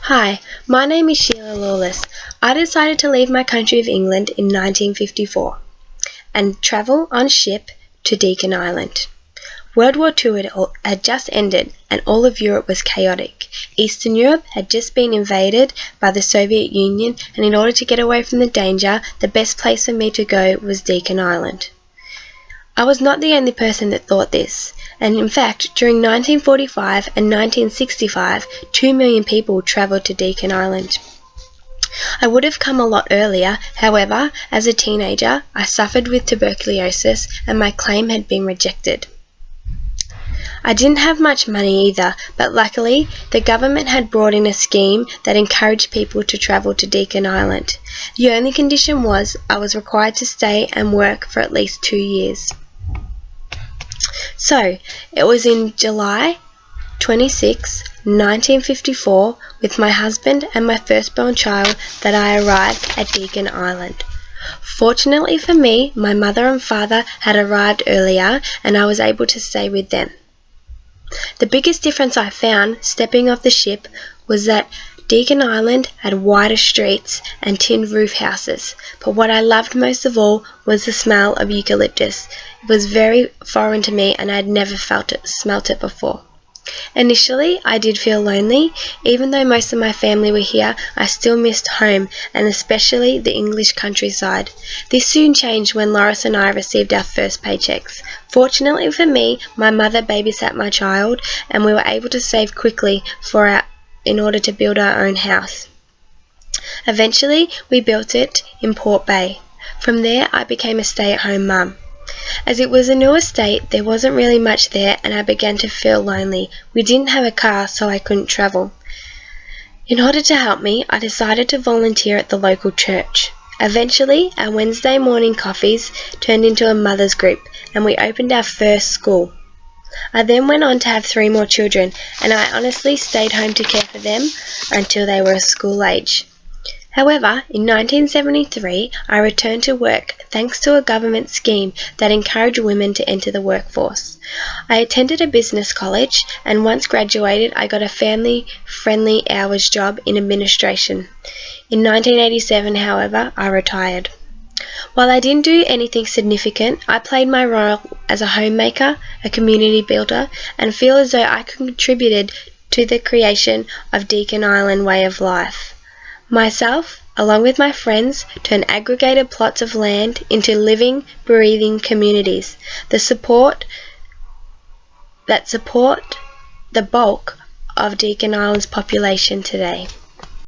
Hi, my name is Sheila Lawless. I decided to leave my country of England in 1954 and travel on ship to Deakin Island. World War II had just ended and all of Europe was chaotic. Eastern Europe had just been invaded by the Soviet Union, and in order to get away from the danger, the best place for me to go was Deakin Island. I was not the only person that thought this, and in fact, during 1945 and 1965, 2 million people travelled to Deakin Island. I would have come a lot earlier, however, as a teenager, I suffered with tuberculosis and my claim had been rejected. I didn't have much money either, but luckily the government had brought in a scheme that encouraged people to travel to Deakin Island. The only condition was I was required to stay and work for at least 2 years. So, it was in July 26, 1954, with my husband and my firstborn child that I arrived at Deakin Island. Fortunately for me, my mother and father had arrived earlier and I was able to stay with them. The biggest difference I found stepping off the ship was that Deakin Island had wider streets and tin roof houses, but what I loved most of all was the smell of eucalyptus. It was very foreign to me and I had never smelt it before. Initially, I did feel lonely. Even though most of my family were here, I still missed home, and especially the English countryside. This soon changed when Loris and I received our first paychecks. Fortunately for me, my mother babysat my child, and we were able to save quickly in order to build our own house. Eventually, we built it in Port Bay. From there, I became a stay-at-home mum. As it was a new estate, there wasn't really much there and I began to feel lonely. We didn't have a car, so I couldn't travel. In order to help me, I decided to volunteer at the local church. Eventually, our Wednesday morning coffees turned into a mother's group and we opened our first school. I then went on to have 3 more children, and I honestly stayed home to care for them until they were school age. However, in 1973, I returned to work thanks to a government scheme that encouraged women to enter the workforce. I attended a business college, and once graduated, I got a family-friendly hours job in administration. In 1987, however, I retired. While I didn't do anything significant, I played my role as a homemaker, a community builder, and feel as though I contributed to the creation of Deakin Island way of life. Myself, along with my friends, turned aggregated plots of land into living, breathing communities that support the bulk of Deakin Island's population today.